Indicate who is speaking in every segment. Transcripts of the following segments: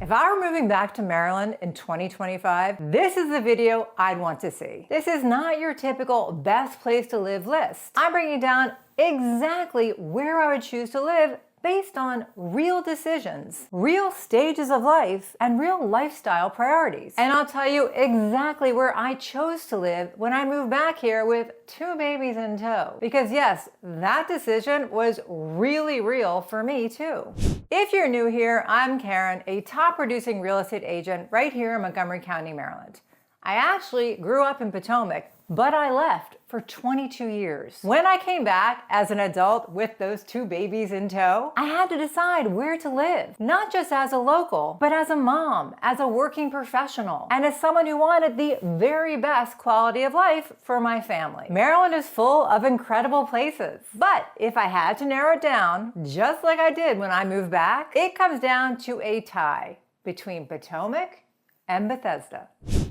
Speaker 1: If I were moving back to Maryland in 2025, this is the video I'd want to see. This is not your typical best place to live list. I'm bringing down exactly where I would choose to live based on real decisions, real stages of life, and real lifestyle priorities. And I'll tell you exactly where I chose to live when I moved back here with 2 babies in tow. Because yes, that decision was really real for me too. If you're new here, I'm Caryn, a top producing real estate agent right here in Montgomery County, Maryland. I actually grew up in Potomac, but I left for 22 years. When I came back as an adult with those 2 babies in tow, I had to decide where to live, not just as a local, but as a mom, as a working professional, and as someone who wanted the very best quality of life for my family. Maryland is full of incredible places, but if I had to narrow it down, just like I did when I moved back, it comes down to a tie between Potomac and Bethesda.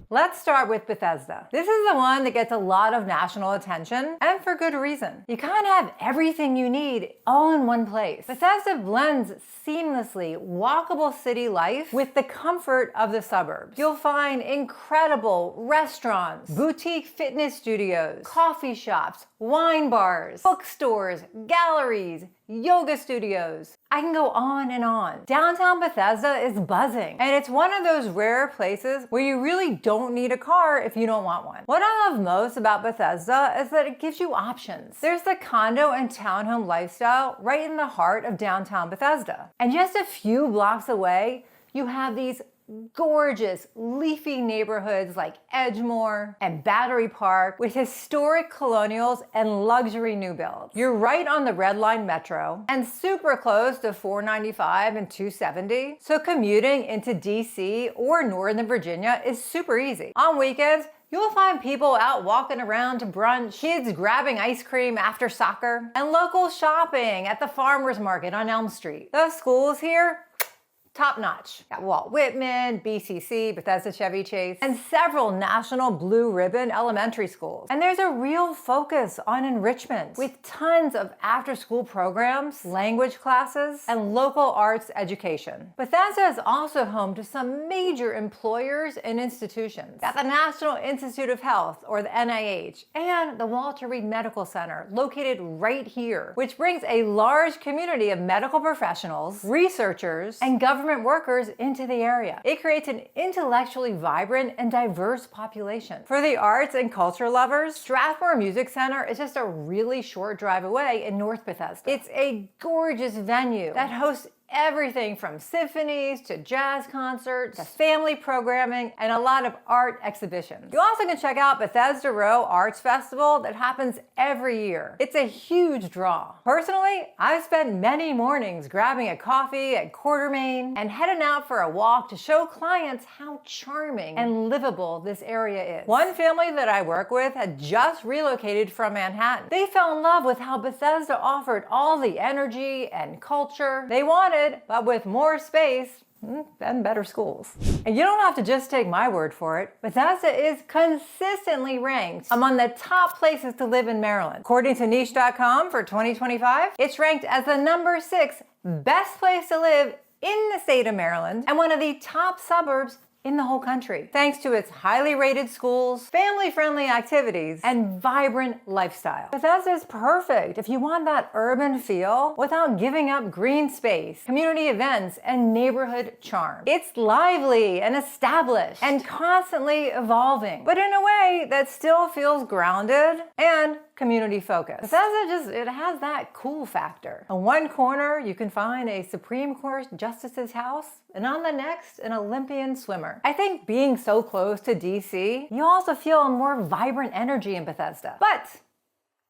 Speaker 1: Let's start with Bethesda. This is the one that gets a lot of national attention, and for good reason. You kind of have everything you need all in one place. Bethesda blends seamlessly walkable city life with the comfort of the suburbs. You'll find incredible restaurants, boutique fitness studios, coffee shops, wine bars, bookstores, galleries, yoga studios. I can go on and on. Downtown Bethesda is buzzing, and it's one of those rare places where you really don't need a car if you don't want one. What I love most about Bethesda is that it gives you options. There's the condo and townhome lifestyle right in the heart of downtown Bethesda. And just a few blocks away, you have these gorgeous leafy neighborhoods like Edgemore and Battery Park with historic colonials and luxury new builds. You're right on the Red Line Metro and super close to 495 and 270, so commuting into DC or Northern Virginia is super easy. On weekends, you'll find people out walking around to brunch, kids grabbing ice cream after soccer, and local shopping at the farmers market on Elm Street. The schools here, top notch. Got Walt Whitman, BCC, Bethesda Chevy Chase, and several national blue ribbon elementary schools. And there's a real focus on enrichment with tons of after-school programs, language classes, and local arts education. Bethesda is also home to some major employers and institutions. Got the National Institute of Health, or the NIH, and the Walter Reed Medical Center, located right here, which brings a large community of medical professionals, researchers, and government workers into the area. It creates an intellectually vibrant and diverse population. For the arts and culture lovers, Strathmore Music Center is just a really short drive away in North Bethesda. It's a gorgeous venue that hosts everything from symphonies to jazz concerts to family programming and a lot of art exhibitions. You also can check out Bethesda Row Arts Festival that happens every year. It's a huge draw. Personally, I've spent many mornings grabbing a coffee at Quartermain and heading out for a walk to show clients how charming and livable this area is. One family that I work with had just relocated from Manhattan. They fell in love with how Bethesda offered all the energy and culture they wanted, but with more space and better schools. And you don't have to just take my word for it. Bethesda is consistently ranked among the top places to live in Maryland. According to niche.com for 2025, it's ranked as the number 6 best place to live in the state of Maryland and one of the top suburbs in the whole country, thanks to its highly rated schools, family-friendly activities, and vibrant lifestyle. Bethesda is perfect if you want that urban feel without giving up green space, community events, and neighborhood charm. It's lively and established and constantly evolving, but in a way that still feels grounded and community focused. Bethesda it has that cool factor. On one corner, you can find a Supreme Court justice's house, and on the next, an Olympian swimmer. I think being so close to DC, you also feel a more vibrant energy in Bethesda. But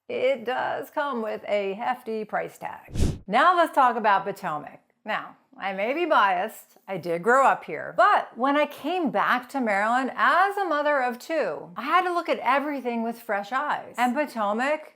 Speaker 1: it does come with a hefty price tag. Now let's talk about Potomac. Now, I may be biased, I did grow up here, but when I came back to Maryland as a mother of 2, I had to look at everything with fresh eyes. And Potomac,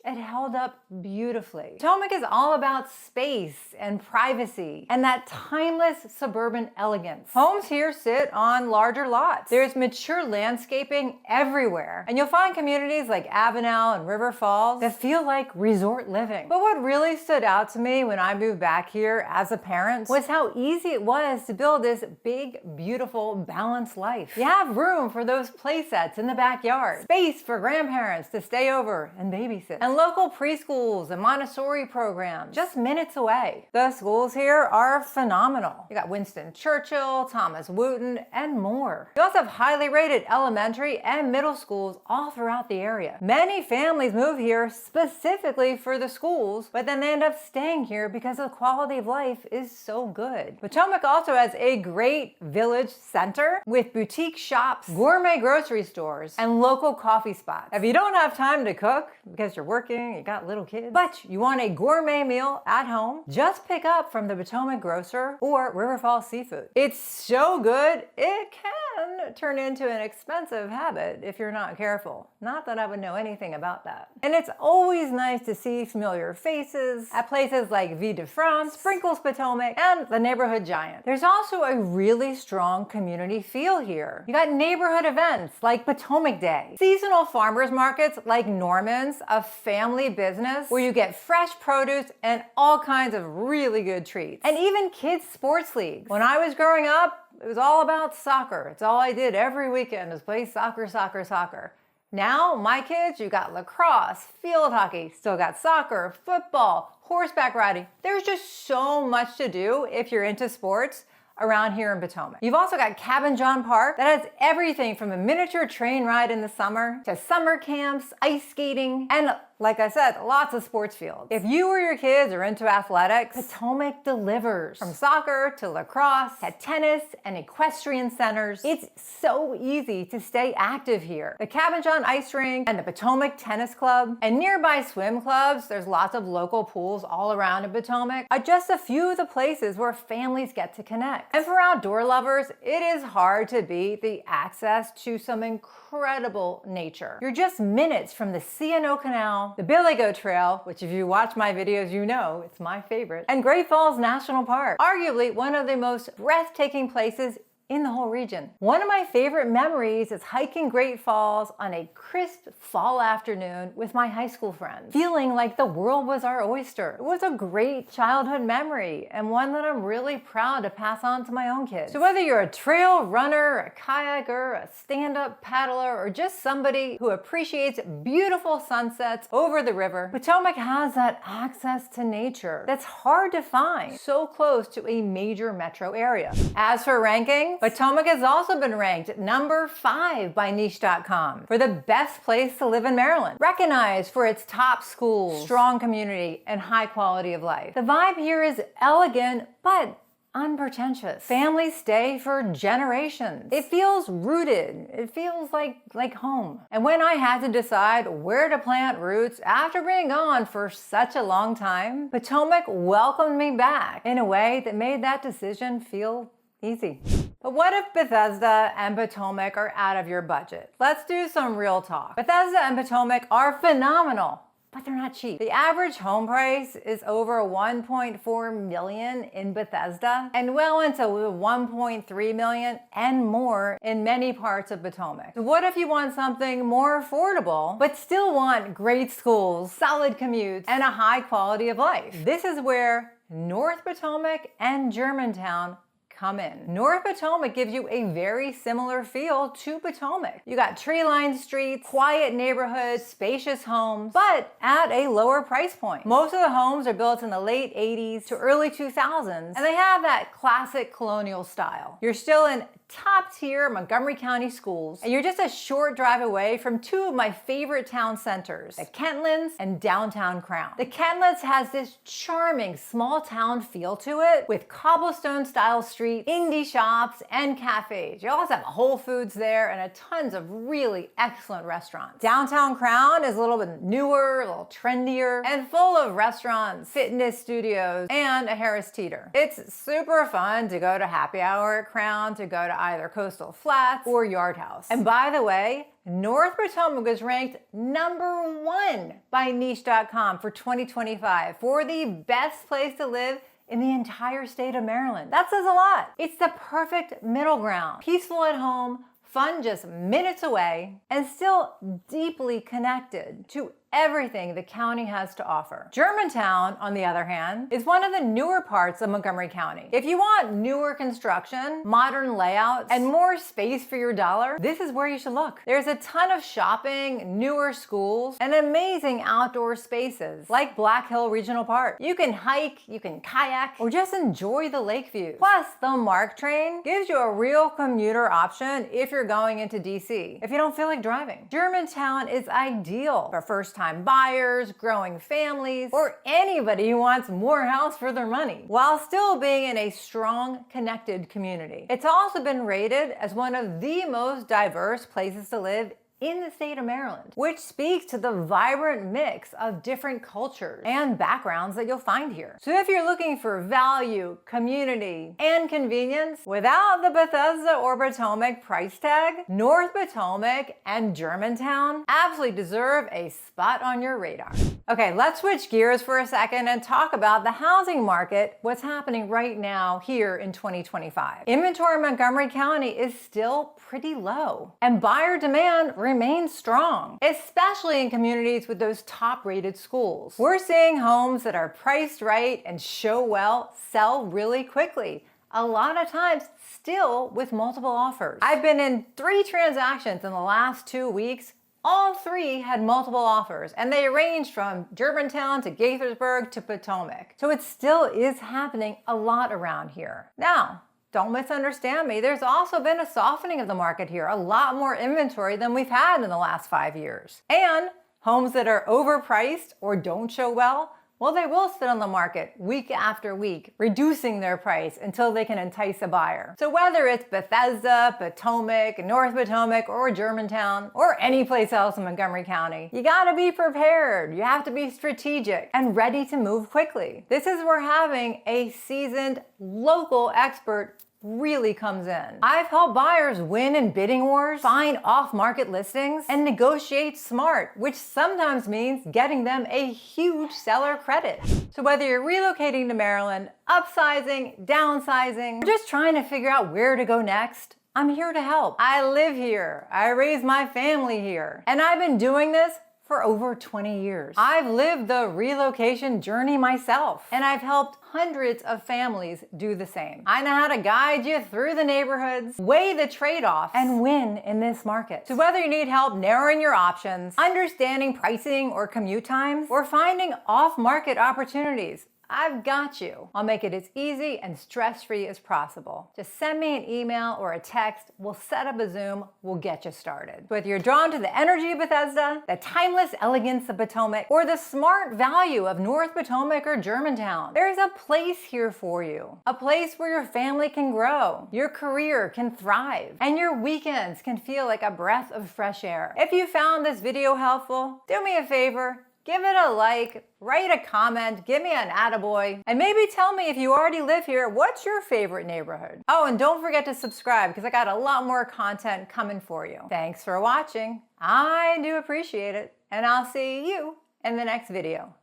Speaker 1: it held up beautifully. Potomac is all about space and privacy and that timeless suburban elegance. Homes here sit on larger lots. There's mature landscaping everywhere, and you'll find communities like Avenel and River Falls that feel like resort living. But what really stood out to me when I moved back here as a parent was how easy it was to build this big, beautiful, balanced life. You have room for those play sets in the backyard, space for grandparents to stay over and babysit, and local preschools and Montessori programs just minutes away. The schools here are phenomenal. You got Winston Churchill, Thomas Wooten, and more. You also have highly rated elementary and middle schools all throughout the area. Many families move here specifically for the schools, but then they end up staying here because the quality of life is so good. Potomac also has a great village center with boutique shops, gourmet grocery stores, and local coffee spots. If you don't have time to cook because you're working, you got little kids, but you want a gourmet meal at home, just pick up from the Potomac grocer or River Falls Seafood. It's so good, it can turn into an expensive habit if you're not careful. Not that I would know anything about that. And it's always nice to see familiar faces at places like Vie de France, Sprinkles Potomac, and the Neighborhood Giant. There's also a really strong community feel here. You got neighborhood events like Potomac Day, seasonal farmers markets like Norman's, a family business where you get fresh produce and all kinds of really good treats, and even kids sports leagues. When I was growing up, it was all about soccer. It's all I did every weekend was play soccer, soccer, soccer. Now, my kids, you got lacrosse, field hockey, still got soccer, football, horseback riding. There's just so much to do if you're into sports around here in Potomac. You've also got Cabin John Park that has everything from a miniature train ride in the summer to summer camps, ice skating, and like I said, lots of sports fields. If you or your kids are into athletics, Potomac delivers. From soccer to lacrosse to tennis and equestrian centers, it's so easy to stay active here. The Cabin John Ice Rink and the Potomac Tennis Club and nearby swim clubs, there's lots of local pools all around in Potomac, are just a few of the places where families get to connect. And for outdoor lovers, it is hard to beat the access to some incredible nature. You're just minutes from the C&O Canal, the Billy Goat Trail, which if you watch my videos, you know it's my favorite, and Great Falls National Park, arguably one of the most breathtaking places in the whole region. One of my favorite memories is hiking Great Falls on a crisp fall afternoon with my high school friends, feeling like the world was our oyster. It was a great childhood memory and one that I'm really proud to pass on to my own kids. So whether you're a trail runner, a kayaker, a stand-up paddler, or just somebody who appreciates beautiful sunsets over the river, Potomac has that access to nature that's hard to find so close to a major metro area. As for ranking, Potomac has also been ranked number 5 by Niche.com for the best place to live in Maryland, recognized for its top schools, strong community, and high quality of life. The vibe here is elegant, but unpretentious. Families stay for generations. It feels rooted. It feels like home. And when I had to decide where to plant roots after being gone for such a long time, Potomac welcomed me back in a way that made that decision feel easy. But what if Bethesda and Potomac are out of your budget? Let's do some real talk. Bethesda and Potomac are phenomenal, but they're not cheap. The average home price is over $1.4 million in Bethesda and well into $1.3 million and more in many parts of Potomac. So what if you want something more affordable, but still want great schools, solid commutes, and a high quality of life? This is where North Potomac and Germantown come in. North Potomac gives you a very similar feel to Potomac. You got tree-lined streets, quiet neighborhoods, spacious homes, but at a lower price point. Most of the homes are built in the late 80s to early 2000s, and they have that classic colonial style. You're still in top-tier Montgomery County schools, and you're just a short drive away from two of my favorite town centers, the Kentlands and downtown Crown. The Kentlands has this charming small-town feel to it with cobblestone-style streets, indie shops, and cafes. You also have Whole Foods there and tons of really excellent restaurants. Downtown Crown is a little bit newer, a little trendier, and full of restaurants, fitness studios, and a Harris Teeter. It's super fun to go to happy hour at Crown, to go to either Coastal Flats or Yard House. And by the way, North Potomac was ranked #1 by niche.com for 2025 for the best place to live in the entire state of Maryland. That says a lot. It's the perfect middle ground. Peaceful at home, fun just minutes away, and still deeply connected to everything the county has to offer. Germantown, on the other hand, is one of the newer parts of Montgomery County. If you want newer construction, modern layouts, and more space for your dollar, this is where you should look. There's a ton of shopping, newer schools, and amazing outdoor spaces like Black Hill Regional Park. You can hike, you can kayak, or just enjoy the lake views. Plus, the MARC train gives you a real commuter option if you're going into DC, if you don't feel like driving. Germantown is ideal for first-time buyers, growing families, or anybody who wants more house for their money, while still being in a strong, connected community. It's also been rated as one of the most diverse places to live in the state of Maryland, which speaks to the vibrant mix of different cultures and backgrounds that you'll find here. So if you're looking for value, community, and convenience without the Bethesda or Potomac price tag, North Potomac and Germantown absolutely deserve a spot on your radar. Okay, let's switch gears for a second and talk about the housing market, what's happening right now here in 2025. Inventory in Montgomery County is still pretty low, and buyer demand remains strong, especially in communities with those top-rated schools. We're seeing homes that are priced right and show well sell really quickly, a lot of times still with multiple offers. I've been in 3 transactions in the last 2 weeks. All 3 had multiple offers, and they ranged from Germantown to Gaithersburg to Potomac. So it still is happening a lot around here. Now, don't misunderstand me. There's also been a softening of the market here, a lot more inventory than we've had in the last 5 years. And homes that are overpriced or don't show well, they will sit on the market week after week, reducing their price until they can entice a buyer. So whether it's Bethesda, Potomac, North Potomac, or Germantown, or any place else in Montgomery County, you gotta be prepared. You have to be strategic and ready to move quickly. This is where having a seasoned local expert really comes in. I've helped buyers win in bidding wars, find off-market listings, and negotiate smart, which sometimes means getting them a huge seller credit. So whether you're relocating to Maryland, upsizing, downsizing, or just trying to figure out where to go next, I'm here to help. I live here, I raise my family here, and I've been doing this for over 20 years. I've lived the relocation journey myself, and I've helped hundreds of families do the same. I know how to guide you through the neighborhoods, weigh the trade-offs, and win in this market. So whether you need help narrowing your options, understanding pricing or commute times, or finding off-market opportunities, I've got you. I'll make it as easy and stress-free as possible. Just send me an email or a text. We'll set up a Zoom. We'll get you started. Whether you're drawn to the energy of Bethesda, the timeless elegance of Potomac, or the smart value of North Potomac or Germantown, there's a place here for you. A place where your family can grow, your career can thrive, and your weekends can feel like a breath of fresh air. If you found this video helpful, do me a favor. Give it a like, write a comment, give me an attaboy, and maybe tell me if you already live here, what's your favorite neighborhood? Oh, and don't forget to subscribe because I got a lot more content coming for you. Thanks for watching. I do appreciate it, and I'll see you in the next video.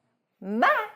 Speaker 1: Bye!